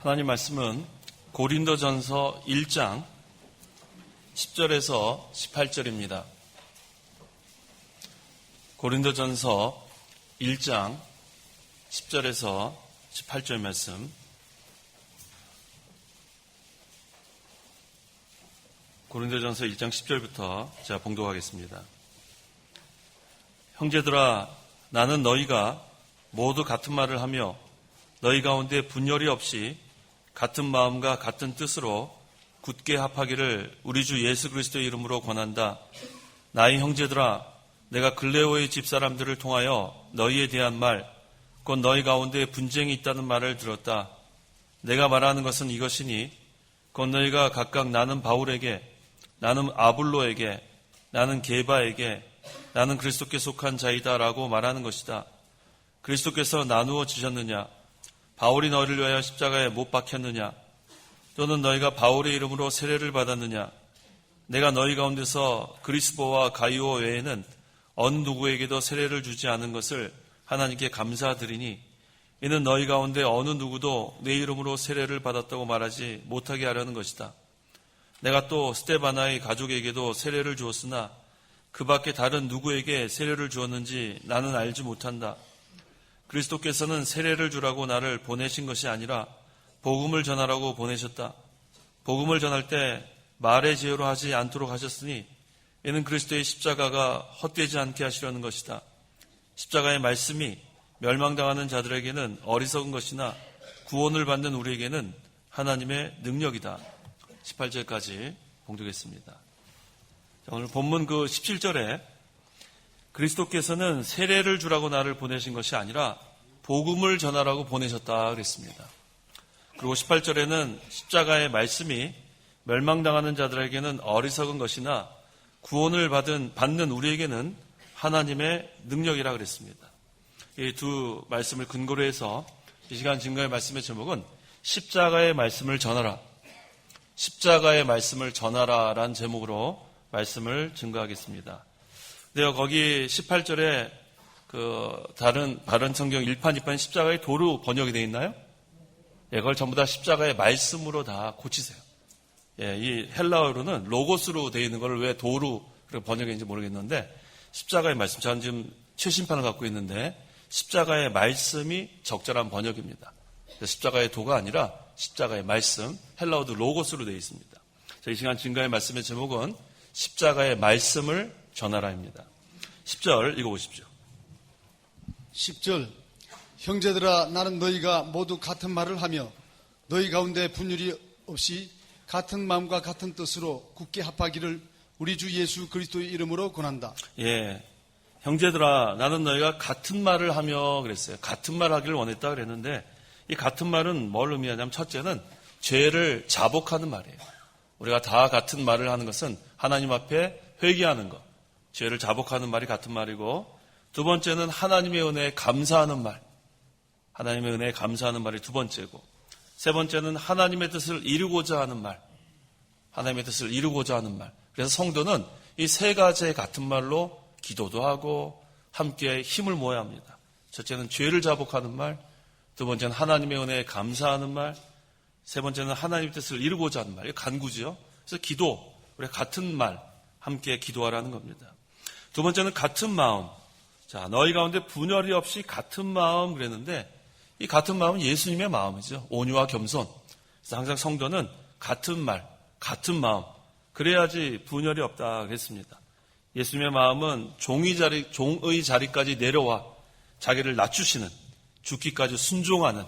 하나님 말씀은 고린도전서 1장 10절에서 18절입니다. 고린도전서 1장 10절에서 18절 말씀. 고린도전서 1장 10절부터 제가 봉독하겠습니다. 형제들아, 나는 너희가 모두 같은 말을 하며 너희 가운데 분열이 없이 같은 마음과 같은 뜻으로 굳게 합하기를 우리 주 예수 그리스도의 이름으로 권한다. 나의 형제들아, 내가 글레오의 집사람들을 통하여 너희에 대한 말, 곧 너희 가운데 분쟁이 있다는 말을 들었다. 내가 말하는 것은 이것이니 곧 너희가 각각 나는 바울에게, 나는 아볼로에게, 나는 게바에게, 나는 그리스도께 속한 자이다라고 말하는 것이다. 그리스도께서 나누어 주셨느냐? 바울이 너희를 위하여 십자가에 못 박혔느냐? 또는 너희가 바울의 이름으로 세례를 받았느냐? 내가 너희 가운데서 그리스보와 가이오 외에는 어느 누구에게도 세례를 주지 않은 것을 하나님께 감사드리니 이는 너희 가운데 어느 누구도 내 이름으로 세례를 받았다고 말하지 못하게 하려는 것이다. 내가 또 스데바나의 가족에게도 세례를 주었으나 그 밖에 다른 누구에게 세례를 주었는지 나는 알지 못한다. 그리스도께서는 세례를 주라고 나를 보내신 것이 아니라 복음을 전하라고 보내셨다. 복음을 전할 때 말의 지혜로 하지 않도록 하셨으니 이는 그리스도의 십자가가 헛되지 않게 하시려는 것이다. 십자가의 말씀이 멸망당하는 자들에게는 어리석은 것이나 구원을 받는 우리에게는 하나님의 능력이다. 18절까지 봉독했습니다. 오늘 본문 그 17절에 그리스도께서는 세례를 주라고 나를 보내신 것이 아니라 복음을 전하라고 보내셨다 그랬습니다. 그리고 18절에는 십자가의 말씀이 멸망당하는 자들에게는 어리석은 것이나 구원을 받는 우리에게는 하나님의 능력이라 그랬습니다. 이 두 말씀을 근거로 해서 이 시간 증거의 말씀의 제목은 십자가의 말씀을 전하라. 십자가의 말씀을 전하라라는 제목으로 말씀을 증거하겠습니다. 근데요, 거기 18절에 다른 바른 성경 1판, 2판 십자가의 도로 번역이 되어 있나요? 예, 그걸 전부 다 십자가의 말씀으로 다 고치세요. 예, 이 헬라어로는 로고스로 되어 있는 걸 왜 도로 번역했는지 모르겠는데 십자가의 말씀, 저는 지금 최신판을 갖고 있는데 십자가의 말씀이 적절한 번역입니다. 십자가의 도가 아니라 십자가의 말씀, 헬라어도 로고스로 되어 있습니다. 이 시간 증거의 말씀의 제목은 십자가의 말씀을 전하라입니다. 10절 읽어보십시오. 10절 형제들아, 나는 너희가 모두 같은 말을 하며 너희 가운데 분열이 없이 같은 마음과 같은 뜻으로 굳게 합하기를 우리 주 예수 그리스도의 이름으로 권한다. 예, 형제들아, 나는 너희가 같은 말을 하며 그랬어요. 같은 말 하기를 원했다 그랬는데 이 같은 말은 뭘 의미하냐면 첫째는 죄를 자복하는 말이에요. 우리가 다 같은 말을 하는 것은 하나님 앞에 회개하는 것, 죄를 자복하는 말이 같은 말이고, 두 번째는 하나님의 은혜에 감사하는 말, 하나님의 은혜에 감사하는 말이 두 번째고, 세 번째는 하나님의 뜻을 이루고자 하는 말, 하나님의 뜻을 이루고자 하는 말. 그래서 성도는 이 세 가지의 같은 말로 기도도 하고 함께 힘을 모아야 합니다. 첫째는 죄를 자복하는 말, 두 번째는 하나님의 은혜에 감사하는 말, 세 번째는 하나님의 뜻을 이루고자 하는 말. 이게 간구지요. 그래서 기도, 우리가 같은 말, 함께 기도하라는 겁니다. 두 번째는 같은 마음. 자, 너희 가운데 분열이 없이 같은 마음 그랬는데 이 같은 마음은 예수님의 마음이죠. 온유와 겸손. 그래서 항상 성도는 같은 말, 같은 마음. 그래야지 분열이 없다 그랬습니다. 예수님의 마음은 종의 자리까지 내려와 자기를 낮추시는, 죽기까지 순종하는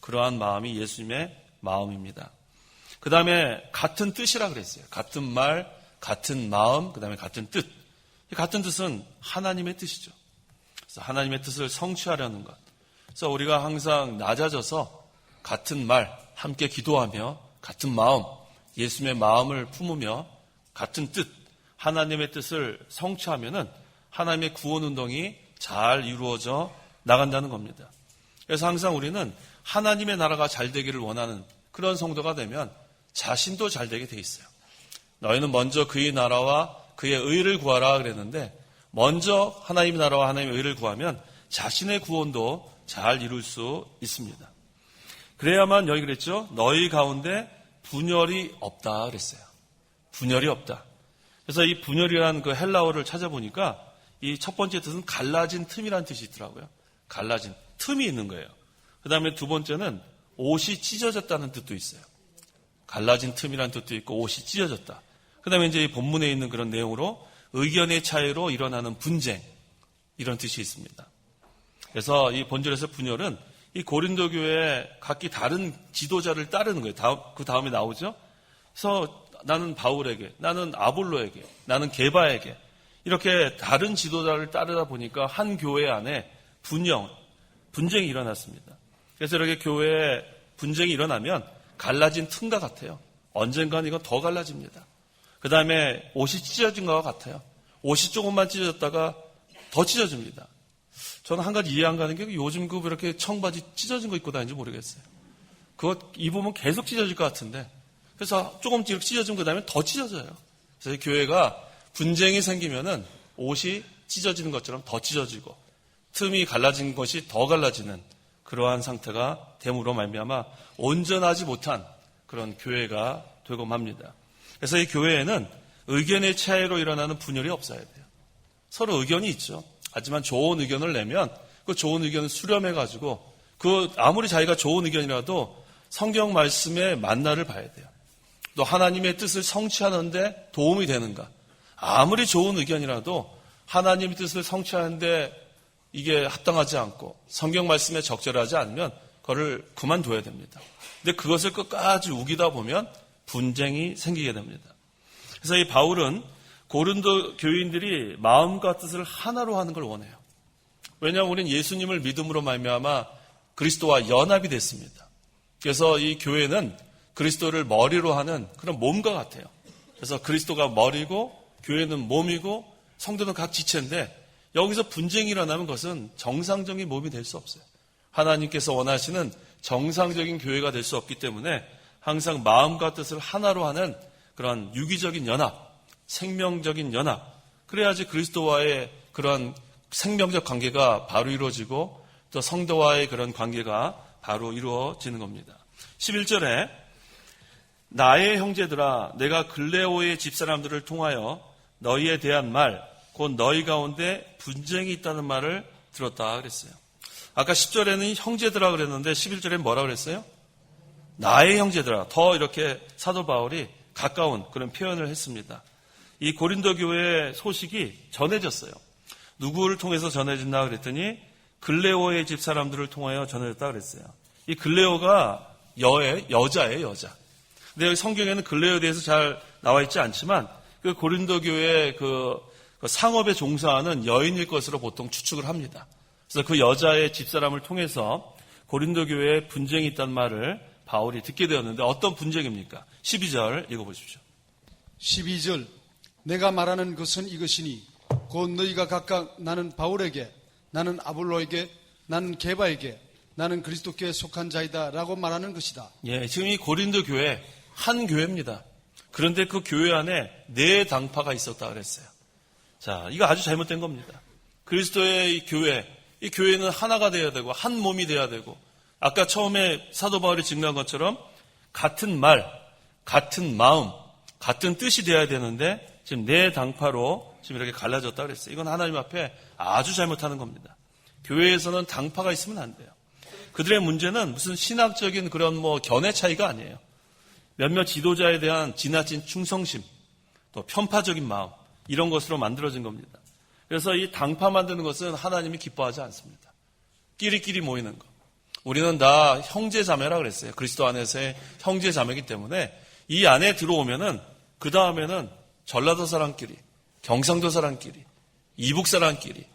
그러한 마음이 예수님의 마음입니다. 그 다음에 같은 뜻이라 그랬어요. 같은 말, 같은 마음, 그 다음에 같은 뜻. 이 같은 뜻은 하나님의 뜻이죠. 그래서 하나님의 뜻을 성취하려는 것. 그래서 우리가 항상 낮아져서 같은 말, 함께 기도하며 같은 마음, 예수님의 마음을 품으며 같은 뜻, 하나님의 뜻을 성취하면은 하나님의 구원 운동이 잘 이루어져 나간다는 겁니다. 그래서 항상 우리는 하나님의 나라가 잘 되기를 원하는 그런 성도가 되면 자신도 잘 되게 돼 있어요. 너희는 먼저 그의 나라와 그의 의를 구하라 그랬는데 먼저 하나님의 나라와 하나님의 의를 구하면 자신의 구원도 잘 이룰 수 있습니다. 그래야만 여기 그랬죠. 너희 가운데 분열이 없다 그랬어요. 분열이 없다. 그래서 이 분열이라는 그 헬라어를 찾아보니까 이 첫 번째 뜻은 갈라진 틈이라는 뜻이 있더라고요. 갈라진 틈이 있는 거예요. 그 다음에 두 번째는 옷이 찢어졌다는 뜻도 있어요. 갈라진 틈이라는 뜻도 있고 옷이 찢어졌다. 그 다음에 이제 이 본문에 있는 그런 내용으로 의견의 차이로 일어나는 분쟁 이런 뜻이 있습니다. 그래서 이 본절에서 분열은 이 고린도 교회에 각기 다른 지도자를 따르는 거예요. 그 다음에 나오죠. 그래서 나는 바울에게, 나는 아볼로에게, 나는 게바에게 이렇게 다른 지도자를 따르다 보니까 한 교회 안에 분쟁이 일어났습니다. 그래서 이렇게 교회에 분쟁이 일어나면 갈라진 틈과 같아요. 언젠가는 이건 더 갈라집니다. 그 다음에 옷이 찢어진 것과 같아요. 옷이 조금만 찢어졌다가 더 찢어집니다. 저는 한 가지 이해 안 가는 게 요즘 그 이렇게 청바지 찢어진 거 입고 다니는지 모르겠어요. 그거 입으면 계속 찢어질 것 같은데 그래서 조금 찢어지면 그 다음에 더 찢어져요. 그래서 교회가 분쟁이 생기면은 옷이 찢어지는 것처럼 더 찢어지고 틈이 갈라진 것이 더 갈라지는 그러한 상태가 됨으로 말미암아 온전하지 못한 그런 교회가 되고 맙니다. 그래서 이 교회에는 의견의 차이로 일어나는 분열이 없어야 돼요. 서로 의견이 있죠. 하지만 좋은 의견을 내면 그 좋은 의견을 수렴해가지고 그 아무리 자기가 좋은 의견이라도 성경 말씀에 만나를 봐야 돼요. 또 하나님의 뜻을 성취하는데 도움이 되는가. 아무리 좋은 의견이라도 하나님의 뜻을 성취하는데 이게 합당하지 않고 성경 말씀에 적절하지 않으면 그거를 그만둬야 됩니다. 근데 그것을 끝까지 우기다 보면 분쟁이 생기게 됩니다. 그래서 이 바울은 고린도 교인들이 마음과 뜻을 하나로 하는 걸 원해요. 왜냐하면 우리는 예수님을 믿음으로 말미암아 그리스도와 연합이 됐습니다. 그래서 이 교회는 그리스도를 머리로 하는 그런 몸과 같아요. 그래서 그리스도가 머리고 교회는 몸이고 성도는 각 지체인데 여기서 분쟁이 일어나면 그것은 정상적인 몸이 될 수 없어요. 하나님께서 원하시는 정상적인 교회가 될 수 없기 때문에 항상 마음과 뜻을 하나로 하는 그런 유기적인 연합, 생명적인 연합, 그래야지 그리스도와의 그런 생명적 관계가 바로 이루어지고 또 성도와의 그런 관계가 바로 이루어지는 겁니다. 11절에 나의 형제들아 내가 글레오의 집사람들을 통하여 너희에 대한 말 곧 너희 가운데 분쟁이 있다는 말을 들었다 그랬어요. 아까 10절에는 형제들아 그랬는데 11절에 뭐라 그랬어요? 나의 형제들아. 더 이렇게 사도 바울이 가까운 그런 표현을 했습니다. 이 고린도 교회의 소식이 전해졌어요. 누구를 통해서 전해진다 그랬더니 글레오의 집 사람들을 통하여 전해졌다 그랬어요. 이 글레오가 여자예요, 여자. 근데 여기 성경에는 글레오에 대해서 잘 나와 있지 않지만 그 고린도 교회의 그 상업에 종사하는 여인일 것으로 보통 추측을 합니다. 그래서 그 여자의 집사람을 통해서 고린도 교회에 분쟁이 있다는 말을 바울이 듣게 되었는데 어떤 분쟁입니까? 12절 읽어보십시오. 12절 내가 말하는 것은 이것이니 곧 너희가 각각 나는 바울에게 나는 아볼로에게 나는 게바에게 나는 그리스도께 속한 자이다 라고 말하는 것이다. 예, 지금 이 고린도 교회 한 교회입니다. 그런데 그 교회 안에 4당파가 있었다 그랬어요. 자, 이거 아주 잘못된 겁니다. 그리스도의 이 교회는 하나가 되어야 되고 한 몸이 되어야 되고 아까 처음에 사도 바울이 증거한 것처럼 같은 말, 같은 마음, 같은 뜻이 되어야 되는데 지금 4당파로 지금 이렇게 갈라졌다 그랬어요. 이건 하나님 앞에 아주 잘못하는 겁니다. 교회에서는 당파가 있으면 안 돼요. 그들의 문제는 무슨 신학적인 그런 견해 차이가 아니에요. 몇몇 지도자에 대한 지나친 충성심, 또 편파적인 마음 이런 것으로 만들어진 겁니다. 그래서 이 당파 만드는 것은 하나님이 기뻐하지 않습니다. 끼리끼리 모이는 것. 우리는 다 형제 자매라 그랬어요. 그리스도 안에서의 형제 자매이기 때문에 이 안에 들어오면은 그 다음에는 전라도 사람끼리, 경상도 사람끼리, 이북 사람끼리,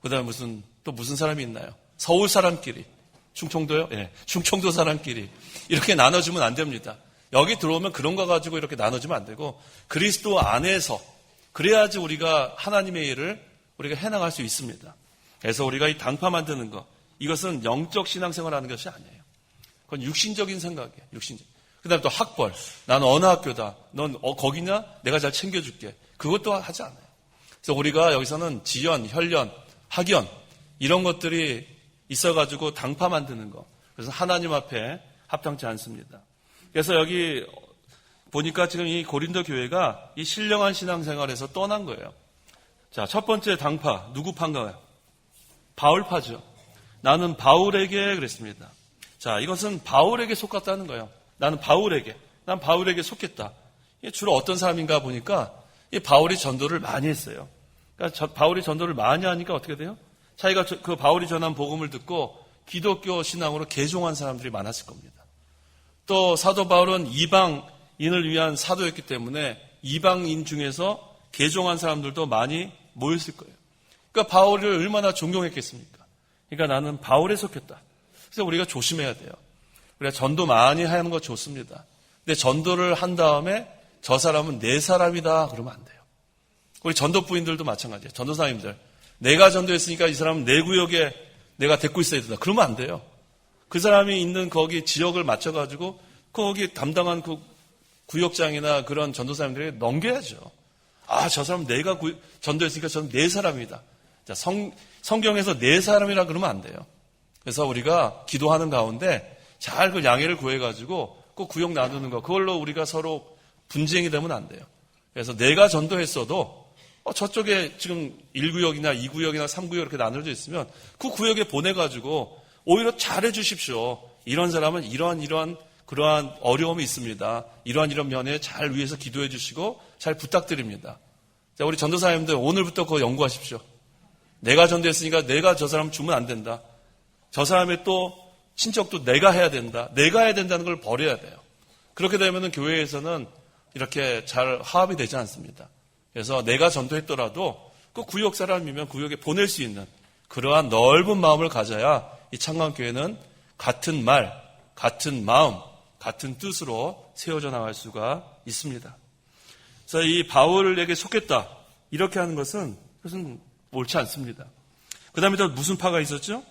그 다음에 무슨 사람이 있나요? 서울 사람끼리, 충청도요? 예, 충청도 사람끼리 이렇게 나눠주면 안 됩니다. 여기 들어오면 그런 거 가지고 이렇게 나눠주면 안 되고 그리스도 안에서 그래야지 우리가 하나님의 일을 우리가 해나갈 수 있습니다. 그래서 우리가 이 당파 만드는 거 이것은 영적 신앙생활하는 것이 아니에요. 그건 육신적인 생각이에요. 육신적. 그 다음에 또 학벌. 나는 어느 학교다. 넌 거기냐? 내가 잘 챙겨줄게. 그것도 하지 않아요. 그래서 우리가 여기서는 지연, 혈연, 학연 이런 것들이 있어가지고 당파 만드는 거. 그래서 하나님 앞에 합당치 않습니다. 그래서 여기 보니까 지금 이 고린도 교회가 이 신령한 신앙생활에서 떠난 거예요. 자, 첫 번째 당파, 누구 파인가요? 바울파죠. 나는 바울에게 그랬습니다. 자, 이것은 바울에게 속았다는 거예요. 난 바울에게 속했다. 이게 주로 어떤 사람인가 보니까 이 바울이 전도를 많이 했어요. 그러니까 바울이 전도를 많이 하니까 어떻게 돼요? 자기가 그 바울이 전한 복음을 듣고 기독교 신앙으로 개종한 사람들이 많았을 겁니다. 또 사도 바울은 이방인을 위한 사도였기 때문에 이방인 중에서 개종한 사람들도 많이 모였을 거예요. 그러니까 바울을 얼마나 존경했겠습니까? 그러니까 나는 바울에 속했다. 그래서 우리가 조심해야 돼요. 우리가 전도 많이 하는 거 좋습니다. 근데 전도를 한 다음에 저 사람은 내 사람이다 그러면 안 돼요. 우리 전도부인들도 마찬가지예요. 전도사님들. 내가 전도했으니까 이 사람은 내 구역에 내가 데리고 있어야 된다. 그러면 안 돼요. 그 사람이 있는 거기 지역을 맞춰가지고 거기 담당한 그 구역장이나 그런 전도사님들에게 넘겨야죠. 아, 저 사람 내가 전도했으니까 저는 내 사람이다. 자, 성경에서 내 사람이라 그러면 안 돼요. 그래서 우리가 기도하는 가운데 잘 그 양해를 구해가지고 그 구역 나누는 거, 그걸로 우리가 서로 분쟁이 되면 안 돼요. 그래서 내가 전도했어도 저쪽에 지금 1구역이나 2구역이나 3구역 이렇게 나눠져 있으면 그 구역에 보내가지고 오히려 잘해 주십시오. 이런 사람은 이러한 그러한 어려움이 있습니다. 이러한 면에 잘 위해서 기도해 주시고 잘 부탁드립니다. 자, 우리 전도사님들 오늘부터 그거 연구하십시오. 내가 전도했으니까 내가 저 사람 주면 안 된다. 저 사람의 또 친척도 내가 해야 된다. 내가 해야 된다는 걸 버려야 돼요. 그렇게 되면 교회에서는 이렇게 잘 화합이 되지 않습니다. 그래서 내가 전도했더라도 그 구역 사람이면 구역에 보낼 수 있는 그러한 넓은 마음을 가져야 이 창강교회는 같은 말, 같은 마음, 같은 뜻으로 세워져 나갈 수가 있습니다. 그래서 이 바울에게 속했다. 이렇게 하는 것은 옳지 않습니다. 그 다음에 또 무슨 파가 있었죠?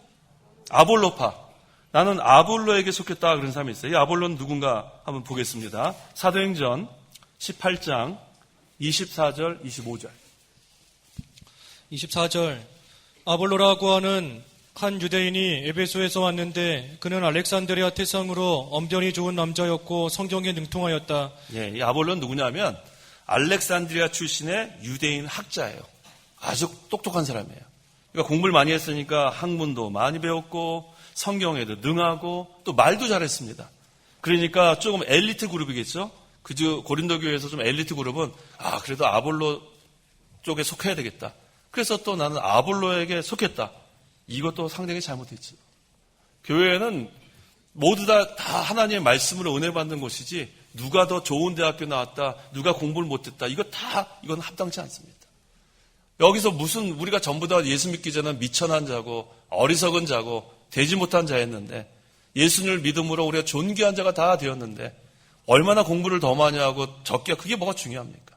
아볼로파. 나는 아볼로에게 속했다. 그런 사람이 있어요. 이 아볼로는 누군가 한번 보겠습니다. 사도행전 18장 24절, 25절. 24절. 아볼로라고 하는 한 유대인이 에베소에서 왔는데 그는 알렉산드리아 태상으로 언변이 좋은 남자였고 성경에 능통하였다. 예, 이 아볼로는 누구냐면 알렉산드리아 출신의 유대인 학자예요. 아주 똑똑한 사람이에요. 그러니까 공부를 많이 했으니까 학문도 많이 배웠고 성경에도 능하고 또 말도 잘했습니다. 그러니까 조금 엘리트 그룹이겠죠. 그저 고린도 교회에서 좀 엘리트 그룹은 그래도 아볼로 쪽에 속해야 되겠다. 그래서 또 나는 아볼로에게 속했다. 이것도 상당히 잘못했지. 교회는 모두 다 하나님의 말씀으로 은혜 받는 곳이지 누가 더 좋은 대학교 나왔다, 누가 공부를 못했다. 이건 합당치 않습니다. 여기서 우리가 전부 다 예수 믿기 전에 미천한 자고 어리석은 자고 되지 못한 자였는데 예수님을 믿음으로 우리가 존귀한 자가 다 되었는데 얼마나 공부를 더 많이 하고 적게 그게 뭐가 중요합니까?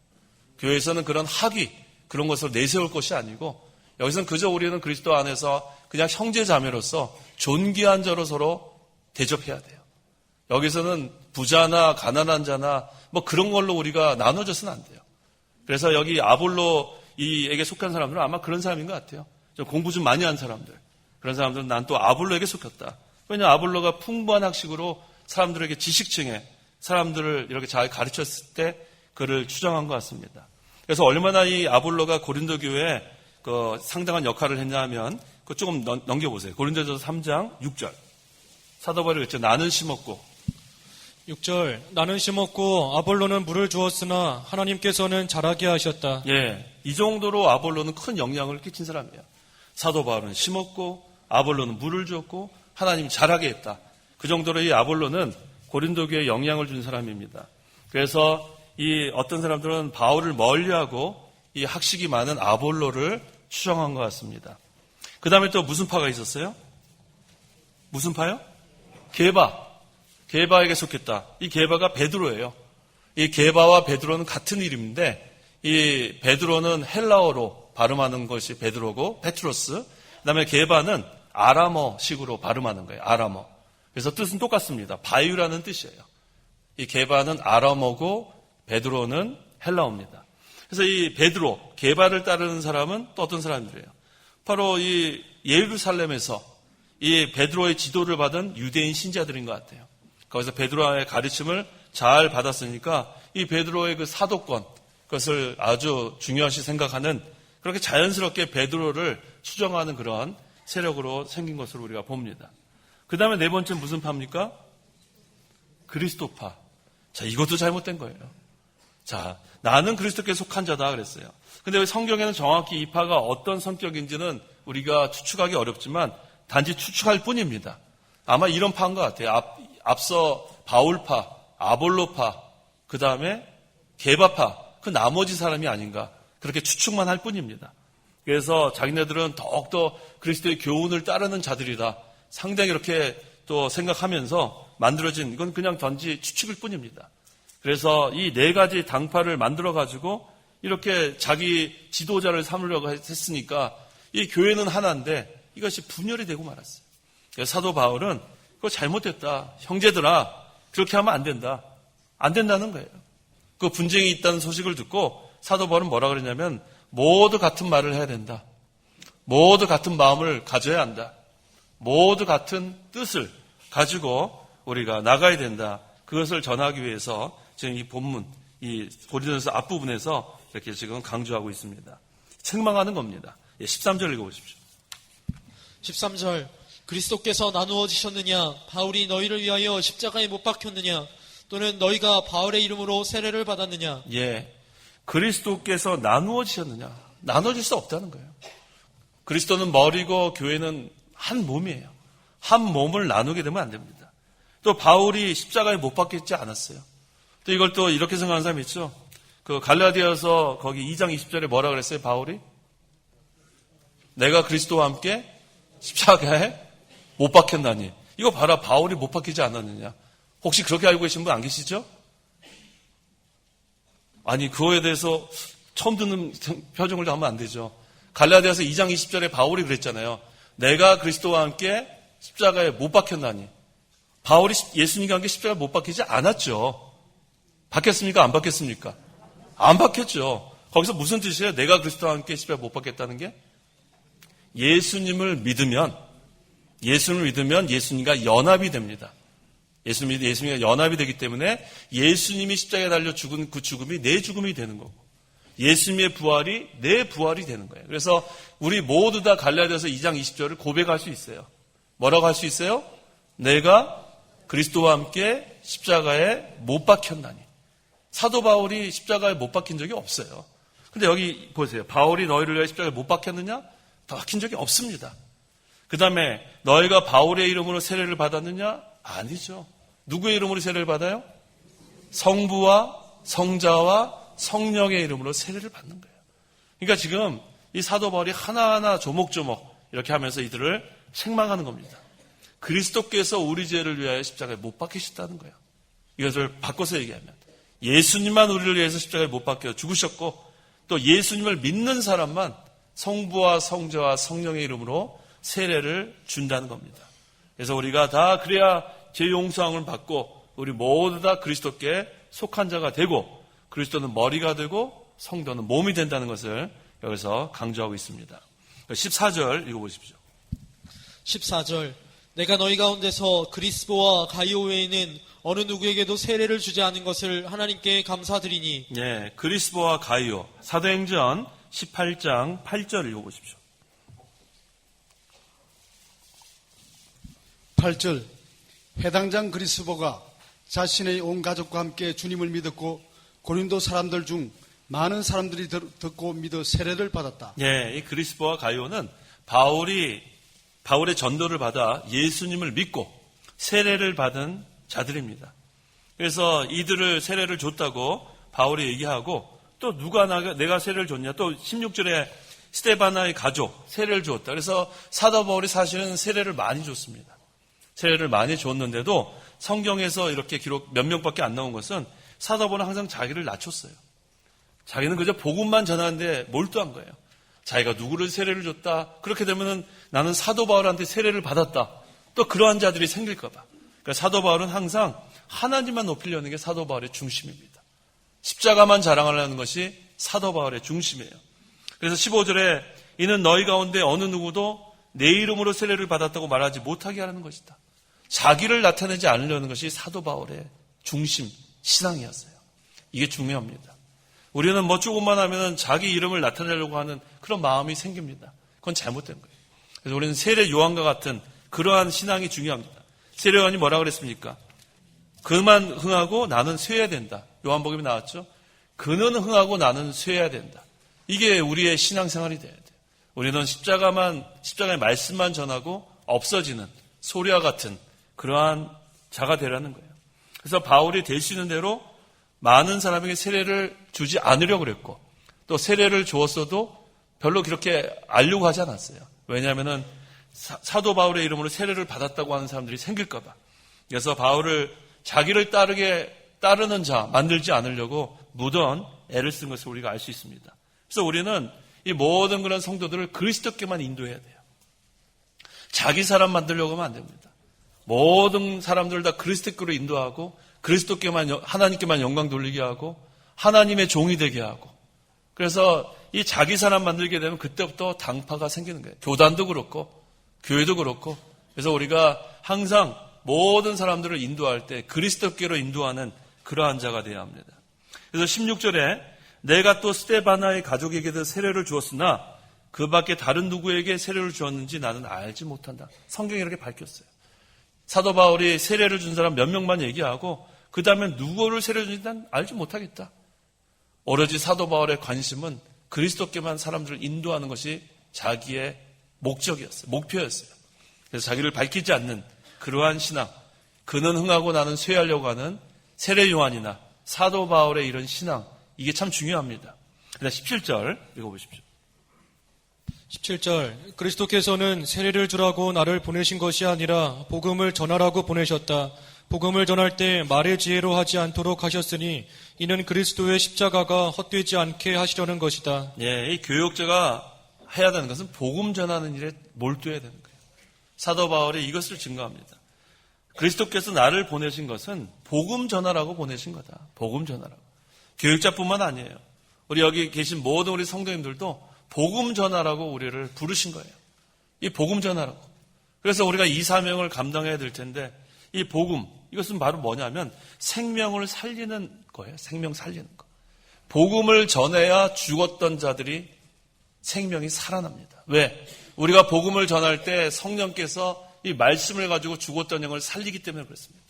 교회에서는 그런 학위 그런 것을 내세울 것이 아니고 여기서는 그저 우리는 그리스도 안에서 그냥 형제 자매로서 존귀한 자로 서로 대접해야 돼요. 여기서는 부자나 가난한 자나 뭐 그런 걸로 우리가 나눠져서는 안 돼요. 그래서 여기 아볼로에게 속한 사람들은 아마 그런 사람인 것 같아요. 좀 공부 좀 많이 한 사람들. 그런 사람들은 난 또 아볼로에게 속혔다. 왜냐하면 아볼로가 풍부한 학식으로 사람들에게 지식층에 사람들을 이렇게 잘 가르쳤을 때 그를 추정한 것 같습니다. 그래서 얼마나 이 아볼로가 고린도 교회에 그 상당한 역할을 했냐 하면 그 조금 넘겨보세요. 고린도전서 3장 6절. 사도 바울이 그랬죠. 나는 심었고 6절. 나는 심었고 아볼로는 물을 주었으나 하나님께서는 자라게 하셨다. 예, 이 정도로 아볼로는 큰 영향을 끼친 사람이에요. 사도 바울은 심었고 아볼로는 물을 주었고 하나님이 자라게 했다. 그 정도로 이 아볼로는 고린도 교회에 영향을 준 사람입니다. 그래서 이 어떤 사람들은 바울을 멀리하고 이 학식이 많은 아볼로를 추정한 것 같습니다. 그 다음에 또 무슨 파가 있었어요? 무슨 파요? 게바에게 속했다. 이 게바가 베드로예요. 이 게바와 베드로는 같은 이름인데 이 베드로는 헬라어로 발음하는 것이 베드로고 페트로스. 그다음에 게바는 아람어식으로 발음하는 거예요. 아람어. 그래서 뜻은 똑같습니다. 바유라는 뜻이에요. 이 게바는 아람어고 베드로는 헬라어입니다. 그래서 이 베드로, 게바를 따르는 사람은 또 어떤 사람들이에요? 바로 이 예루살렘에서 이 베드로의 지도를 받은 유대인 신자들인 것 같아요. 거기서 베드로의 가르침을 잘 받았으니까 이 베드로의 그 사도권, 그것을 아주 중요시 생각하는, 그렇게 자연스럽게 베드로를 추정하는 그런 세력으로 생긴 것으로 우리가 봅니다. 그 다음에 네 번째 무슨 파입니까? 그리스도파. 자, 이것도 잘못된 거예요. 자, 나는 그리스도께 속한 자다 그랬어요. 근데 성경에는 정확히 이 파가 어떤 성격인지는 우리가 추측하기 어렵지만 단지 추측할 뿐입니다. 아마 이런 파인 것 같아요. 앞서 바울파, 아볼로파, 그 다음에 게바파, 그 나머지 사람이 아닌가, 그렇게 추측만 할 뿐입니다. 그래서 자기네들은 더욱더 그리스도의 교훈을 따르는 자들이다, 상당히 이렇게 또 생각하면서 만들어진, 이건 그냥 단지 추측일 뿐입니다. 그래서 이 네 가지 당파를 만들어가지고 이렇게 자기 지도자를 삼으려고 했으니까 이 교회는 하나인데 이것이 분열이 되고 말았어요. 그래서 사도 바울은 그거 잘못됐다, 형제들아, 그렇게 하면 안 된다, 안 된다는 거예요. 그 분쟁이 있다는 소식을 듣고 사도 바울은 뭐라 그랬냐면, 모두 같은 말을 해야 된다, 모두 같은 마음을 가져야 한다, 모두 같은 뜻을 가지고 우리가 나가야 된다, 그것을 전하기 위해서 지금 이 본문, 이 고린도전서 앞부분에서 이렇게 지금 강조하고 있습니다. 책망하는 겁니다. 13절 읽어보십시오. 13절 그리스도께서 나누어지셨느냐? 바울이 너희를 위하여 십자가에 못 박혔느냐? 또는 너희가 바울의 이름으로 세례를 받았느냐? 예, 그리스도께서 나누어지셨느냐? 나눠질 수 없다는 거예요. 그리스도는 머리고 교회는 한 몸이에요. 한 몸을 나누게 되면 안 됩니다. 또 바울이 십자가에 못 박혔지 않았어요. 또 이걸 또 이렇게 생각하는 사람이 있죠. 그 갈라디아서 거기 2장 20절에 뭐라 그랬어요, 바울이? 내가 그리스도와 함께 십자가에 못 박혔나니. 이거 봐라, 바울이 못 박히지 않았느냐. 혹시 그렇게 알고 계신 분 안 계시죠? 아니, 그거에 대해서 처음 듣는 표정을 하면 안 되죠. 갈라디아서 2장 20절에 바울이 그랬잖아요. 내가 그리스도와 함께 십자가에 못 박혔나니. 바울이 예수님과 함께 십자가에 못 박히지 않았죠. 박혔습니까? 안 박혔습니까? 안 박혔죠. 거기서 무슨 뜻이에요? 내가 그리스도와 함께 십자가에 못 박혔다는 게? 예수님을 믿으면 예수님과 연합이 됩니다. 예수님과 연합이 되기 때문에 예수님이 십자가에 달려 죽은 그 죽음이 내 죽음이 되는 거고, 예수님의 부활이 내 부활이 되는 거예요. 그래서 우리 모두 다 갈라디아서 2장 20절을 고백할 수 있어요. 뭐라고 할 수 있어요? 내가 그리스도와 함께 십자가에 못 박혔나니. 사도 바울이 십자가에 못 박힌 적이 없어요. 근데 여기 보세요. 바울이 너희를 위해 십자가에 못 박혔느냐? 박힌 적이 없습니다. 그 다음에 너희가 바울의 이름으로 세례를 받았느냐? 아니죠. 누구의 이름으로 세례를 받아요? 성부와 성자와 성령의 이름으로 세례를 받는 거예요. 그러니까 지금 이 사도 바울이 하나하나 조목조목 이렇게 하면서 이들을 책망하는 겁니다. 그리스도께서 우리 죄를 위하여 십자가에 못 박히셨다는 거예요. 이것을 바꿔서 얘기하면 예수님만 우리를 위해서 십자가에 못 박혀 죽으셨고, 또 예수님을 믿는 사람만 성부와 성자와 성령의 이름으로 세례를 준다는 겁니다. 그래서 우리가 다 그래야 죄 용서함을 받고 우리 모두 다 그리스도께 속한 자가 되고, 그리스도는 머리가 되고 성도는 몸이 된다는 것을 여기서 강조하고 있습니다. 14절 읽어보십시오. 14절 내가 너희 가운데서 그리스도와 가이오 외에는 어느 누구에게도 세례를 주지 않은 것을 하나님께 감사드리니. 예, 그리스도와 가이오. 사도행전 18장 8절 읽어보십시오. 8절 해당장 그리스도가 자신의 온 가족과 함께 주님을 믿었고 고린도 사람들 중 많은 사람들이 듣고 믿어 세례를 받았다. 예, 이 그리스도와 가이오는 바울의 전도를 받아 예수님을 믿고 세례를 받은 자들입니다. 그래서 이들을 세례를 줬다고 바울이 얘기하고, 또 누가 내가 세례를 줬냐, 또 16절에 스데바나의 가족 세례를 주었다. 그래서 사도 바울이 사실은 세례를 많이 줬습니다. 세례를 많이 줬는데도 성경에서 이렇게 기록 몇 명밖에 안 나온 것은 사도 바울은 항상 자기를 낮췄어요. 자기는 그저 복음만 전하는데 몰두한 거예요. 자기가 누구를 세례를 줬다, 그렇게 되면은 나는 사도 바울한테 세례를 받았다, 또 그러한 자들이 생길까 봐. 그러니까 사도 바울은 항상 하나님만 높이려는 게 사도 바울의 중심입니다. 십자가만 자랑하려는 것이 사도 바울의 중심이에요. 그래서 15절에 이는 너희 가운데 어느 누구도 내 이름으로 세례를 받았다고 말하지 못하게 하라는 것이다. 자기를 나타내지 않으려는 것이 사도 바울의 중심, 신앙이었어요. 이게 중요합니다. 우리는 뭐 조금만 하면 자기 이름을 나타내려고 하는 그런 마음이 생깁니다. 그건 잘못된 거예요. 그래서 우리는 세례 요한과 같은 그러한 신앙이 중요합니다. 세례 요한이 뭐라 그랬습니까? 그만 흥하고 나는 쇠야 된다. 요한복음에 나왔죠. 그는 흥하고 나는 쇠야 된다. 이게 우리의 신앙생활이 돼야 돼요. 우리는 십자가의 말씀만 전하고 없어지는 소리와 같은 그러한 자가 되라는 거예요. 그래서 바울이 될 수 있는 대로 많은 사람에게 세례를 주지 않으려고 그랬고, 또 세례를 주었어도 별로 그렇게 알려고 하지 않았어요. 왜냐하면은 사도 바울의 이름으로 세례를 받았다고 하는 사람들이 생길까 봐. 그래서 바울을 자기를 따르는 자 만들지 않으려고 무던 애를 쓴 것을 우리가 알 수 있습니다. 그래서 우리는 이 모든 그런 성도들을 그리스도께만 인도해야 돼요. 자기 사람 만들려고 하면 안 됩니다. 모든 사람들을 다 그리스도께로 인도하고 그리스도께만, 하나님께만 영광 돌리게 하고 하나님의 종이 되게 하고, 그래서 이 자기 사람 만들게 되면 그때부터 당파가 생기는 거예요. 교단도 그렇고 교회도 그렇고. 그래서 우리가 항상 모든 사람들을 인도할 때 그리스도께로 인도하는 그러한 자가 되어야 합니다. 그래서 16절에 내가 또 스데바나의 가족에게도 세례를 주었으나 그 밖에 다른 누구에게 세례를 주었는지 나는 알지 못한다. 성경이 이렇게 밝혔어요. 사도 바울이 세례를 준 사람 몇 명만 얘기하고 그 다음에 누구를 세례를 주는지 난 알지 못하겠다. 오로지 사도 바울의 관심은 그리스도께만 사람들을 인도하는 것이 자기의 목적이었어요. 목표였어요. 그래서 자기를 밝히지 않는 그러한 신앙, 그는 흥하고 나는 쇠하려고 하는 세례 요한이나 사도 바울의 이런 신앙, 이게 참 중요합니다. 17절 읽어보십시오. 17절 그리스도께서는 세례를 주라고 나를 보내신 것이 아니라 복음을 전하라고 보내셨다. 복음을 전할 때 말의 지혜로 하지 않도록 하셨으니 이는 그리스도의 십자가가 헛되지 않게 하시려는 것이다. 예, 이 교역자가 해야 되는 것은 복음 전하는 일에 몰두해야 되는 거예요. 사도 바울이 이것을 증거합니다. 그리스도께서 나를 보내신 것은 복음 전하라고 보내신 거다. 복음 전하라고. 교역자뿐만 아니에요. 우리 여기 계신 모든 우리 성도님들도 복음 전하라고 우리를 부르신 거예요. 이 복음 전하라고. 그래서 우리가 이 사명을 감당해야 될 텐데, 이 복음, 이것은 바로 뭐냐면 생명을 살리는 거예요. 생명 살리는 거. 복음을 전해야 죽었던 자들이 생명이 살아납니다. 왜? 우리가 복음을 전할 때 성령께서 이 말씀을 가지고 죽었던 영을 살리기 때문에 그렇습니다.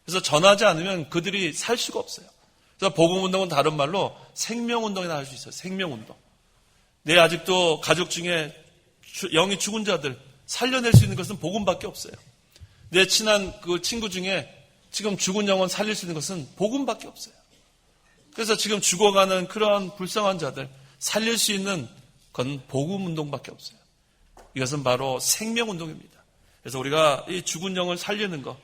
그래서 전하지 않으면 그들이 살 수가 없어요. 그래서 복음운동은 다른 말로 생명운동이나 할 수 있어요. 생명운동. 내 아직도 가족 중에 영이 죽은 자들 살려낼 수 있는 것은 복음밖에 없어요. 내 친한 그 친구 중에 지금 죽은 영혼 살릴 수 있는 것은 복음밖에 없어요. 그래서 지금 죽어가는 그러한 불쌍한 자들 살릴 수 있는 건 복음운동밖에 없어요. 이것은 바로 생명운동입니다. 그래서 우리가 이 죽은 영을 살리는 것,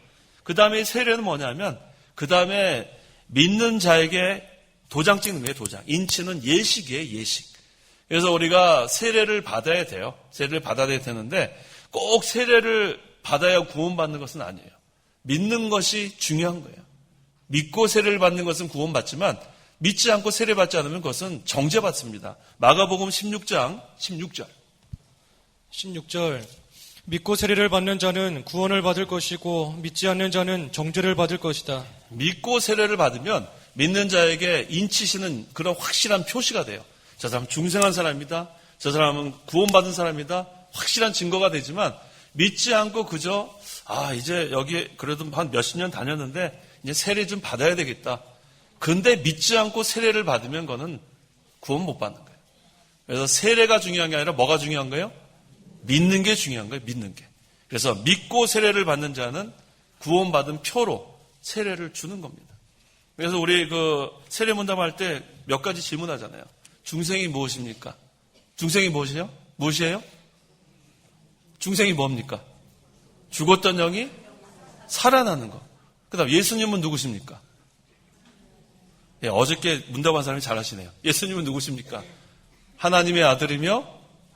그 다음에 세례는 뭐냐면 그 다음에 믿는 자에게 도장 찍는 거예요. 도장. 인치는 예식이에요. 예식. 그래서 우리가 세례를 받아야 돼요. 세례를 받아야 되는데 꼭 세례를 받아야 구원받는 것은 아니에요. 믿는 것이 중요한 거예요. 믿고 세례를 받는 것은 구원받지만 믿지 않고 세례받지 않으면 그것은 정죄받습니다. 마가복음 16장 16절. 16절 믿고 세례를 받는 자는 구원을 받을 것이고 믿지 않는 자는 정죄를 받을 것이다. 믿고 세례를 받으면 믿는 자에게 인치시는 그런 확실한 표시가 돼요. 저 사람은 중생한 사람이다. 저 사람은 구원받은 사람이다. 확실한 증거가 되지만 믿지 않고 그저 이제 여기 그래도 한 몇십 년 다녔는데 이제 세례 좀 받아야 되겠다. 근데 믿지 않고 세례를 받으면 그거는 구원 못 받는 거예요. 그래서 세례가 중요한 게 아니라 뭐가 중요한 거예요? 믿는 게 중요한 거예요. 믿는 게. 그래서 믿고 세례를 받는 자는 구원받은 표로 세례를 주는 겁니다. 그래서 우리 그 세례 문답할 때 몇 가지 질문하잖아요. 중생이 무엇입니까? 중생이 무엇이에요? 무엇이에요? 중생이 뭡니까? 죽었던 영이 살아나는 것. 그 다음 예수님은 누구십니까? 예, 어저께 문답한 사람이 잘하시네요. 예수님은 누구십니까? 하나님의 아들이며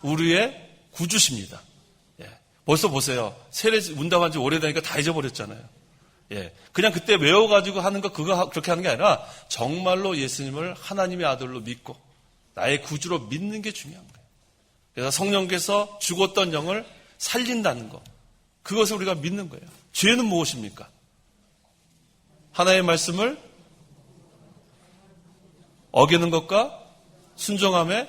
우리의 구주십니다. 예, 벌써 보세요. 세례 문답한 지 오래되니까 다 잊어버렸잖아요. 예, 그냥 그때 외워가지고 하는 거 그렇게 하는 게 아니라 정말로 예수님을 하나님의 아들로 믿고 나의 구주로 믿는 게 중요한 거예요. 그래서 성령께서 죽었던 영을 살린다는 것, 그것을 우리가 믿는 거예요. 죄는 무엇입니까? 하나님의 말씀을 어기는 것과 순종함에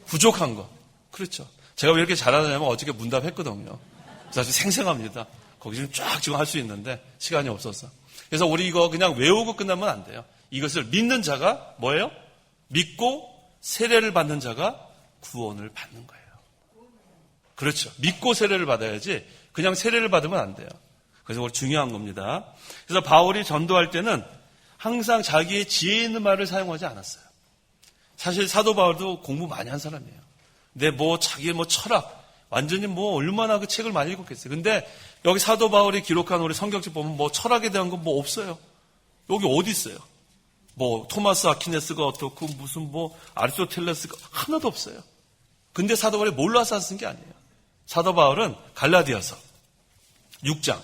부족한 것. 그렇죠. 제가 왜 이렇게 잘하느냐면 어저께 문답했거든요. 그래서 아주 생생합니다. 거기 좀 쫙 지금 할 수 있는데 시간이 없어서. 그래서 우리 이거 그냥 외우고 끝나면 안 돼요. 이것을 믿는 자가 뭐예요? 믿고 세례를 받는 자가 구원을 받는 거예요. 그렇죠. 믿고 세례를 받아야지 그냥 세례를 받으면 안 돼요. 그래서 우리 중요한 겁니다. 그래서 바울이 전도할 때는 항상 자기의 지혜 있는 말을 사용하지 않았어요. 사실 사도 바울도 공부 많이 한 사람이에요. 근데 자기의 철학, 완전히 얼마나 그 책을 많이 읽었겠어요. 근데 여기 사도 바울이 기록한 우리 성경책 보면 철학에 대한 건 없어요. 여기 어디 있어요? 토마스 아퀴네스가 어떻고 무슨 아리스토텔레스가 하나도 없어요. 근데 사도 바울이 몰라서 쓴 게 아니에요. 사도 바울은 갈라디아서 6장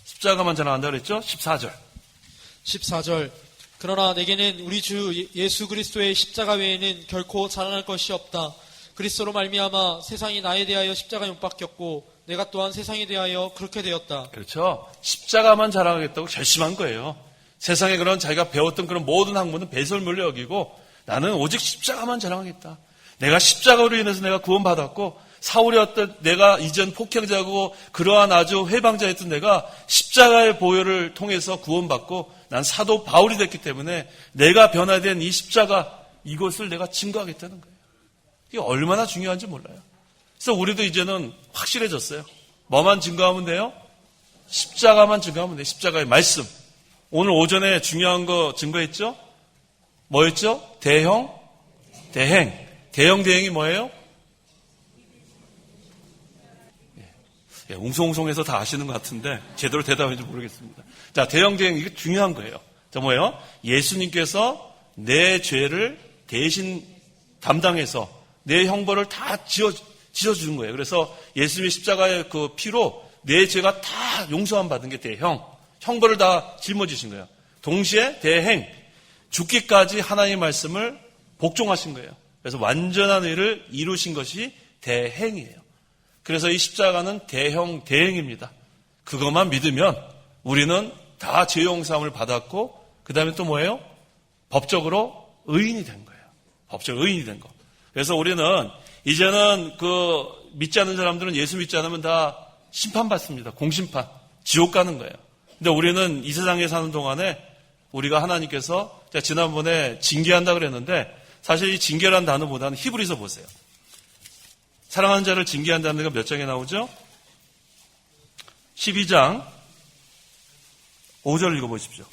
십자가만 자랑한다 그랬죠? 14절. 그러나 내게는 우리 주 예수 그리스도의 십자가 외에는 결코 자랑할 것이 없다. 그리스도로 말미암아 세상이 나에 대하여 십자가에 못 박혔고 내가 또한 세상에 대하여 그렇게 되었다. 그렇죠. 십자가만 자랑하겠다고 결심한 거예요. 세상에 그런 자기가 배웠던 그런 모든 학문은 배설물로 여기고 나는 오직 십자가만 자랑하겠다. 내가 십자가로 인해서 내가 구원받았고 사울이었던 내가 이전 폭행자고 그러한 아주 회방자였던 내가 십자가의 보혈을 통해서 구원받고 난 사도 바울이 됐기 때문에 내가 변화된 이 십자가 이것을 내가 증거하겠다는 거예요. 이게 얼마나 중요한지 몰라요. 그래서 우리도 이제는 확실해졌어요. 뭐만 증거하면 돼요? 십자가만 증거하면 돼요. 십자가의 말씀. 오늘 오전에 중요한 거 증거했죠? 뭐였죠? 대형, 대행. 대형, 대행이 뭐예요? 웅성웅성해서 다 아시는 것 같은데 제대로 대답했는지 모르겠습니다. 자, 대형, 대행 이게 중요한 거예요. 자, 뭐예요? 예수님께서 내 죄를 대신 담당해서 내 형벌을 다 지어주는 거예요. 그래서 예수님의 십자가의 그 피로 내 죄가 다 용서함 받은 게 대형. 형벌을 다 짊어지신 거예요. 동시에 대행. 죽기까지 하나님의 말씀을 복종하신 거예요. 그래서 완전한 의를 이루신 것이 대행이에요. 그래서 이 십자가는 대형, 대행입니다. 그것만 믿으면 우리는 다 죄 용서함을 받았고 그 다음에 또 뭐예요? 법적으로 의인이 된 거예요. 법적으로 의인이 된 거. 그래서 우리는 이제는 믿지 않는 사람들은 예수 믿지 않으면 다 심판받습니다. 공심판. 지옥 가는 거예요. 근데 우리는 이 세상에 사는 동안에 우리가 하나님께서 지난번에 징계한다 그랬는데 사실 이 징계라는 단어보다는 히브리서 보세요. 사랑하는 자를 징계한다는 게 몇 장에 나오죠? 12장 5절 읽어보십시오.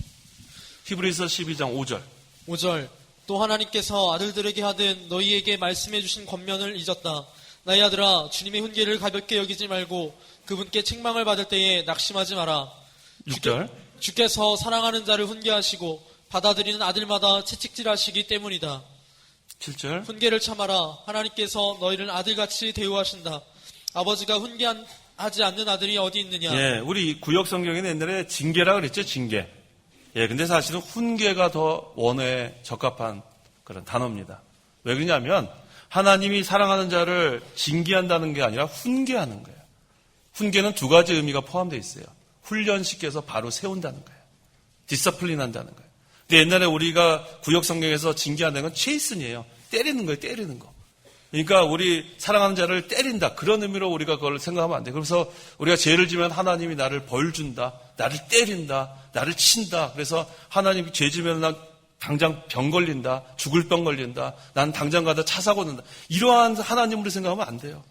히브리서 12장 5절. 5절. 또 하나님께서 아들들에게 하든 너희에게 말씀해 주신 권면을 잊었다. 나의 아들아, 주님의 훈계를 가볍게 여기지 말고 그분께 책망을 받을 때에 낙심하지 마라. 6절. 주께서 사랑하는 자를 훈계하시고 받아들이는 아들마다 채찍질하시기 때문이다. 7절. 훈계를 참아라. 하나님께서 너희를 아들같이 대우하신다. 아버지가 훈계하지 않는 아들이 어디 있느냐. 예, 우리 구역 성경에는 옛날에 징계라 그랬죠, 징계. 예, 근데 사실은 훈계가 더 원어에 적합한 그런 단어입니다. 왜 그러냐면 하나님이 사랑하는 자를 징계한다는 게 아니라 훈계하는 거예요. 훈계는 두 가지 의미가 포함되어 있어요. 훈련시켜서 바로 세운다는 거예요. 디서플린 한다는 거예요. 근데 옛날에 우리가 구역 성경에서 징계한다는 건 체이슨이에요. 때리는 거예요, 때리는 거. 그러니까 우리 사랑하는 자를 때린다. 그런 의미로 우리가 그걸 생각하면 안 돼요. 그래서 우리가 죄를 지면 하나님이 나를 벌 준다. 나를 때린다. 나를 친다. 그래서 하나님이 죄 지면 난 당장 병 걸린다. 죽을 병 걸린다. 난 당장 가다 차 사고 난다. 이러한 하나님으로 생각하면 안 돼요.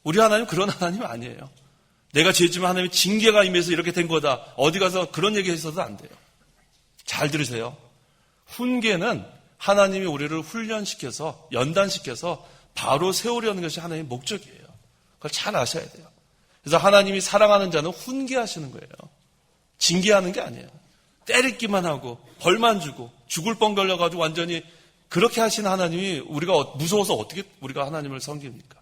우리 하나님 그런 하나님 아니에요. 내가 죄 지면 하나님이 징계가 임해서 이렇게 된 거다. 어디 가서 그런 얘기 했어도 안 돼요. 잘 들으세요. 훈계는 하나님이 우리를 훈련시켜서 연단시켜서 바로 세우려는 것이 하나님의 목적이에요. 그걸 잘 아셔야 돼요. 그래서 하나님이 사랑하는 자는 훈계하시는 거예요. 징계하는 게 아니에요. 때리기만 하고 벌만 주고 죽을 뻔 걸려가지고 완전히 그렇게 하시는 하나님이 우리가 무서워서 어떻게 우리가 하나님을 섬깁니까?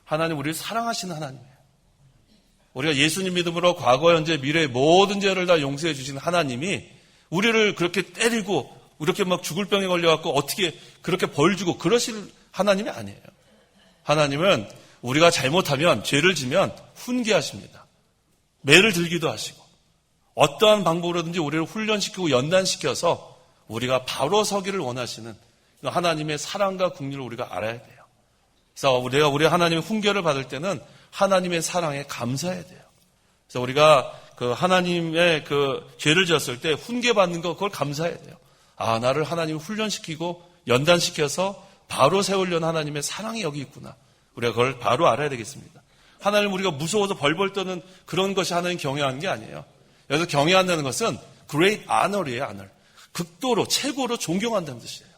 하나님 우리를 사랑하시는 하나님이에요. 우리가 예수님 믿음으로 과거, 현재, 미래의 모든 죄를 다 용서해 주시는 하나님이 우리를 그렇게 때리고 이렇게 막 죽을 병에 걸려갖고 어떻게 그렇게 벌 주고 그러실 하나님이 아니에요. 하나님은 우리가 잘못하면, 죄를 지면 훈계하십니다. 매를 들기도 하시고 어떠한 방법으로든지 우리를 훈련시키고 연단시켜서 우리가 바로 서기를 원하시는 하나님의 사랑과 긍휼을 우리가 알아야 돼요. 그래서 우리 하나님의 훈계를 받을 때는 하나님의 사랑에 감사해야 돼요. 그래서 우리가 그 하나님의 그 죄를 지었을 때 훈계 받는 거 그걸 감사해야 돼요. 아, 나를 하나님이 훈련시키고 연단시켜서 바로 세우려는 하나님의 사랑이 여기 있구나. 우리가 그걸 바로 알아야 되겠습니다. 하나님 우리가 무서워서 벌벌 떠는 그런 것이 하나님 경외하는 게 아니에요. 여기서 경외한다는 것은 great honor이에요, honor. 극도로, 최고로 존경한다는 뜻이에요.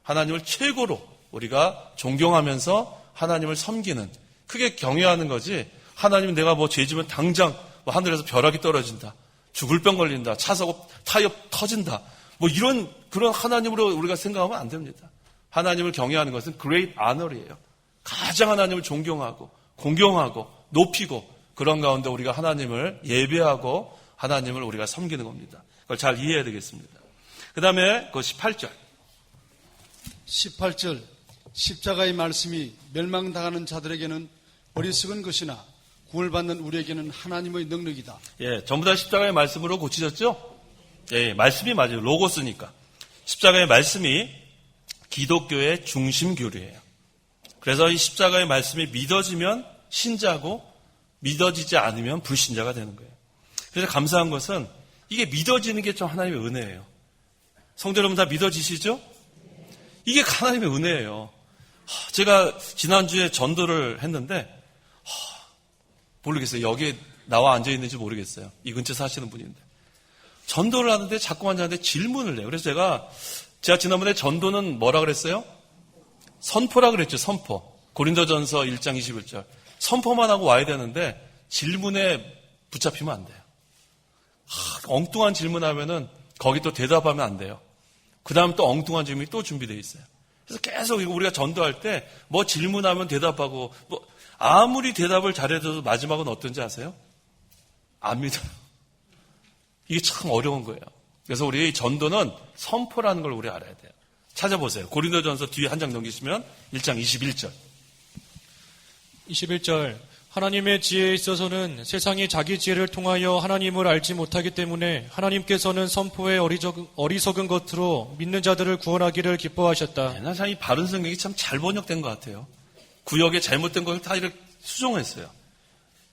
하나님을 최고로 우리가 존경하면서 하나님을 섬기는, 크게 경외하는 거지, 하나님은 내가 뭐 죄지면 당장 뭐 하늘에서 벼락이 떨어진다, 죽을 병 걸린다, 차 사고 타이어 터진다, 뭐 그런 하나님으로 우리가 생각하면 안 됩니다. 하나님을 경외하는 것은 great honor이에요. 가장 하나님을 존경하고 공경하고 높이고 그런 가운데 우리가 하나님을 예배하고 하나님을 우리가 섬기는 겁니다. 그걸 잘 이해해야 되겠습니다. 그 다음에 그 18절. 18절 십자가의 말씀이 멸망당하는 자들에게는 어리석은 것이나 구원받는 우리에게는 하나님의 능력이다. 예, 전부 다 십자가의 말씀으로 고치셨죠? 예, 말씀이 맞아요. 로고스니까. 십자가의 말씀이 기독교의 중심 교리예요. 그래서 이 십자가의 말씀이 믿어지면 신자고 믿어지지 않으면 불신자가 되는 거예요. 그래서 감사한 것은 이게 믿어지는 게 좀 하나님의 은혜예요. 성도 여러분 다 믿어지시죠? 이게 하나님의 은혜예요. 제가 지난주에 전도를 했는데 모르겠어요. 여기에 나와 앉아있는지 모르겠어요. 이 근처에 사시는 분인데. 전도를 하는데 자꾸만 저한테 질문을 해요. 그래서 제가 지난번에 전도는 뭐라 그랬어요? 선포라 그랬죠. 선포. 고린도전서 1장 21절. 선포만 하고 와야 되는데 질문에 붙잡히면 안 돼요. 엉뚱한 질문하면은 거기 또 대답하면 안 돼요. 그 다음 또 엉뚱한 질문이 또 준비되어 있어요. 그래서 계속 우리가 전도할 때 뭐 질문하면 대답하고 뭐 아무리 대답을 잘해줘도 마지막은 어떤지 아세요? 안 믿어요. 이게 참 어려운 거예요. 그래서 우리 전도는 선포라는 걸 우리 알아야 돼요. 찾아보세요. 고린도전서 뒤에 한 장 넘기시면 1장 21절. 21절. 하나님의 지혜에 있어서는 세상이 자기 지혜를 통하여 하나님을 알지 못하기 때문에 하나님께서는 선포에 어리석은 것으로 믿는 자들을 구원하기를 기뻐하셨다. 난 참 이 바른 성경이 참 잘 번역된 것 같아요. 구역에 잘못된 것을 다 이렇게 수정했어요.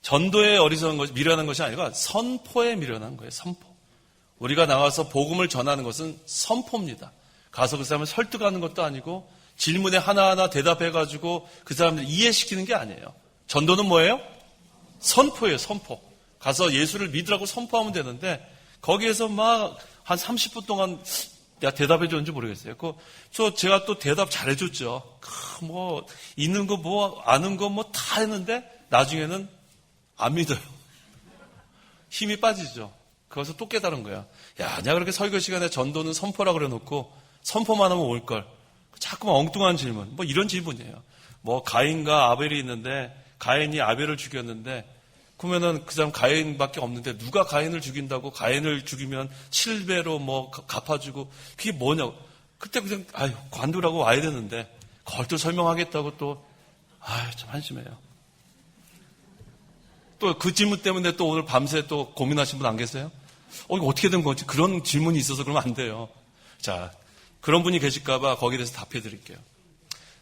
전도에 어리석은 것이 미련한 것이 아니라 선포에 미련한 거예요. 선포. 우리가 나와서 복음을 전하는 것은 선포입니다. 가서 그 사람을 설득하는 것도 아니고 질문에 하나하나 대답해가지고 그 사람들 이해시키는 게 아니에요. 전도는 뭐예요? 선포예요. 선포. 가서 예수를 믿으라고 선포하면 되는데 거기에서 막 한 30분 동안 내가 대답해 줬는지 모르겠어요. 제가 또 대답 잘해줬죠. 뭐 있는 거 뭐 아는 거 뭐 다 했는데 나중에는 안 믿어요. 힘이 빠지죠. 거기서 또 깨달은 거야. 야, 내가 그렇게 설교 시간에 전도는 선포라 그래놓고 선포만 하면 올 걸. 자꾸만 엉뚱한 질문. 뭐 이런 질문이에요. 뭐 가인과 아벨이 있는데 가인이 아벨을 죽였는데 그러면은 그 사람 가인밖에 없는데 누가 가인을 죽인다고 가인을 죽이면 7배로 뭐 갚아주고 그게 뭐냐고. 그때 그냥 관두라고 와야 되는데 그걸 또 설명하겠다고 또 참 한심해요. 또 그 질문 때문에 또 오늘 밤새 또 고민하신 분 안 계세요? 이거 어떻게 된 거지? 그런 질문이 있어서 그러면 안 돼요. 자, 그런 분이 계실까봐 거기에 대해서 답해 드릴게요.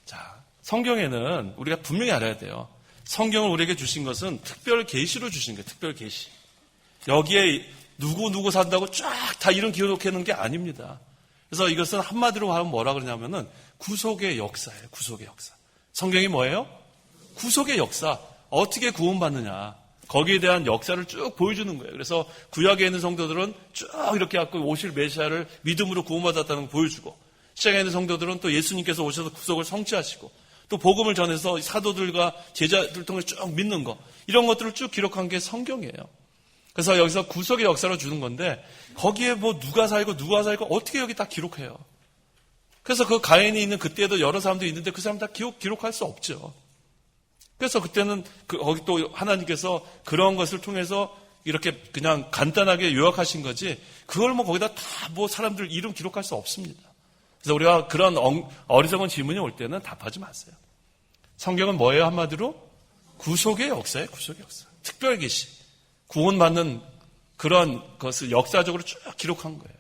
자, 성경에는 우리가 분명히 알아야 돼요. 성경을 우리에게 주신 것은 특별 계시로 주신 거예요. 특별 계시. 여기에 누구 산다고 쫙 다 이름 기록해 놓은 게 아닙니다. 그래서 이것은 한마디로 하면 뭐라 그러냐면은 구속의 역사예요. 구속의 역사. 성경이 뭐예요? 구속의 역사. 어떻게 구원받느냐. 거기에 대한 역사를 쭉 보여주는 거예요. 그래서 구약에 있는 성도들은 쭉 이렇게 갖고 오실 메시아를 믿음으로 구원받았다는 걸 보여주고 시작에 있는 성도들은 또 예수님께서 오셔서 구속을 성취하시고 또 복음을 전해서 사도들과 제자들 통해 쭉 믿는 거 이런 것들을 쭉 기록한 게 성경이에요. 그래서 여기서 구속의 역사를 주는 건데 거기에 뭐 누가 살고 어떻게 여기 다 기록해요. 그래서 그 가인이 있는 그때도 여러 사람들이 있는데 그 사람 다 기록할 수 없죠. 그래서 그때는 거기 또 하나님께서 그런 것을 통해서 이렇게 그냥 간단하게 요약하신 거지 그걸 뭐 거기다 다 뭐 사람들 이름 기록할 수 없습니다. 그래서 우리가 그런 어리석은 질문이 올 때는 답하지 마세요. 성경은 뭐예요? 한마디로 구속의 역사예요, 구속의 역사. 특별 계시. 구원받는 그런 것을 역사적으로 쭉 기록한 거예요.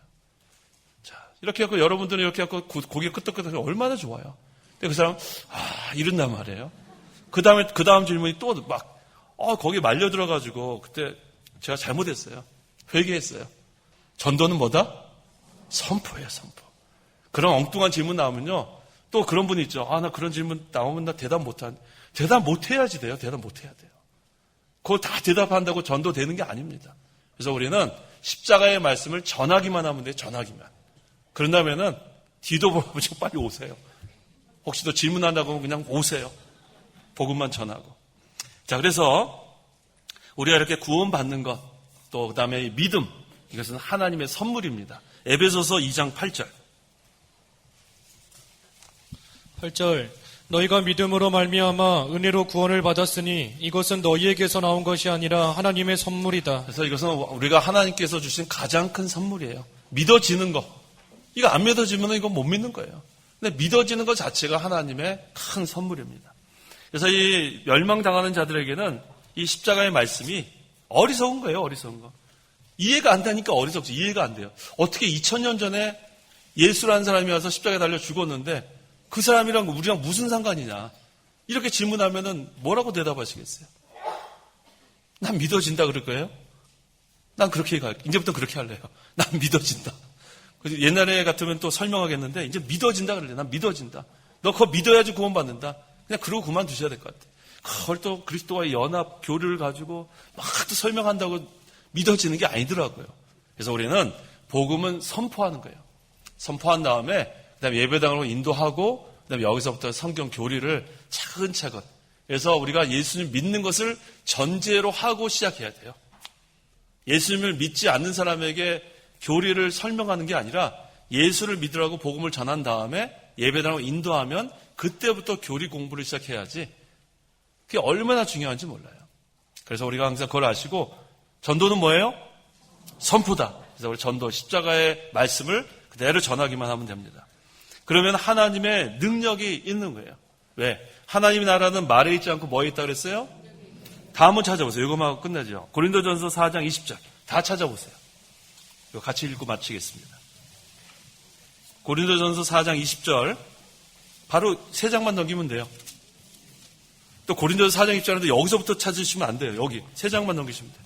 자, 이렇게 하고 여러분들은 이렇게 하고 고개 끄덕끄덕 얼마나 좋아요. 근데 그 사람, 이런단 말이에요. 그 다음 질문이 또 막, 거기에 말려 들어가지고, 그때 제가 잘못했어요. 회개했어요. 전도는 뭐다? 선포예요, 선포. 그런 엉뚱한 질문 나오면요. 또 그런 분이 있죠. 나 그런 질문 나오면 나 대답 못해야지 돼요. 대답 못해야 돼요. 그거 다 대답한다고 전도되는 게 아닙니다. 그래서 우리는 십자가의 말씀을 전하기만 하면 돼요. 전하기만. 그런다면은 뒤도 보지 빨리 오세요. 혹시 또 질문한다고 하면 그냥 오세요. 복음만 전하고. 자, 그래서 우리가 이렇게 구원받는 것, 또 그다음에 이 믿음, 이것은 하나님의 선물입니다. 에베소서 2장 8절. 8절 너희가 믿음으로 말미암아 은혜로 구원을 받았으니 이것은 너희에게서 나온 것이 아니라 하나님의 선물이다. 그래서 이것은 우리가 하나님께서 주신 가장 큰 선물이에요. 믿어지는 거. 이거 안 믿어지면 이거 못 믿는 거예요. 근데 믿어지는 것 자체가 하나님의 큰 선물입니다. 그래서 이 멸망당하는 자들에게는 이 십자가의 말씀이 어리석은 거예요, 어리석은 거. 이해가 안 되니까 어리석지, 이해가 안 돼요. 어떻게 2000년 전에 예수라는 사람이 와서 십자가에 달려 죽었는데 그 사람이랑 우리랑 무슨 상관이냐. 이렇게 질문하면은 뭐라고 대답하시겠어요? 난 믿어진다 그럴 거예요? 난 그렇게 갈게요. 이제부터 그렇게 할래요. 난 믿어진다. 옛날에 같으면 또 설명하겠는데 이제 믿어진다 그럴래요. 난 믿어진다. 너 그거 믿어야지 구원받는다. 그냥 그러고 그만두셔야 될 것 같아요. 그걸 또 그리스도와의 연합 교류를 가지고 막 또 설명한다고 믿어지는 게 아니더라고요. 그래서 우리는 복음은 선포하는 거예요. 선포한 다음에 그다음에 예배당으로 인도하고 그다음에 여기서부터 성경 교리를 차근차근. 그래서 우리가 예수님 믿는 것을 전제로 하고 시작해야 돼요. 예수님을 믿지 않는 사람에게 교리를 설명하는 게 아니라 예수를 믿으라고 복음을 전한 다음에 예배당으로 인도하면 그때부터 교리 공부를 시작해야지. 그게 얼마나 중요한지 몰라요. 그래서 우리가 항상 그걸 아시고 전도는 뭐예요? 선포다. 그래서 우리 전도 십자가의 말씀을 그대로 전하기만 하면 됩니다. 그러면 하나님의 능력이 있는 거예요. 왜? 하나님의 나라는 말에 있지 않고 뭐에 있다 그랬어요? 다 한번 찾아보세요. 이거만 하고 끝내죠. 고린도전서 4장 20절 다 찾아보세요. 이거 같이 읽고 마치겠습니다. 고린도전서 4장 20절 바로 3장만 넘기면 돼요. 또 고린도전서 4장 20절인데 여기서부터 찾으시면 안 돼요. 여기 3장만 넘기시면 돼요.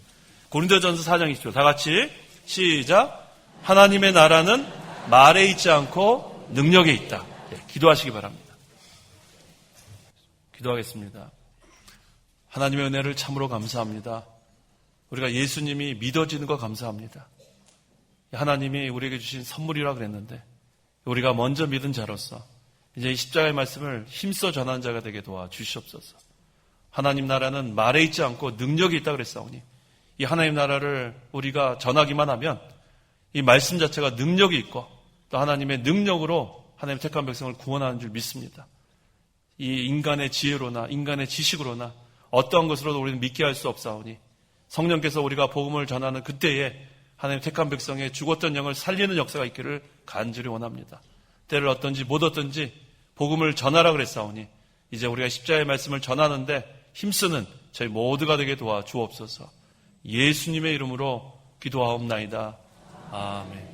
고린도전서 4장 20절 다 같이 시작. 하나님의 나라는 말에 있지 않고 능력에 있다. 기도하시기 바랍니다. 기도하겠습니다. 하나님의 은혜를 참으로 감사합니다. 우리가 예수님이 믿어지는 거 감사합니다. 하나님이 우리에게 주신 선물이라 그랬는데 우리가 먼저 믿은 자로서 이제 이 십자가의 말씀을 힘써 전하는 자가 되게 도와주시옵소서. 하나님 나라는 말에 있지 않고 능력이 있다 그랬사오니 이 하나님 나라를 우리가 전하기만 하면 이 말씀 자체가 능력이 있고 또 하나님의 능력으로 하나님 택한 백성을 구원하는 줄 믿습니다. 이 인간의 지혜로나 인간의 지식으로나 어떠한 것으로도 우리는 믿게 할 수 없사오니 성령께서 우리가 복음을 전하는 그때에 하나님 택한 백성의 죽었던 영을 살리는 역사가 있기를 간절히 원합니다. 때를 얻든지 못 얻든지 복음을 전하라 그랬사오니 이제 우리가 십자가의 말씀을 전하는데 힘쓰는 저희 모두가 되게 도와주옵소서. 예수님의 이름으로 기도하옵나이다. 아멘.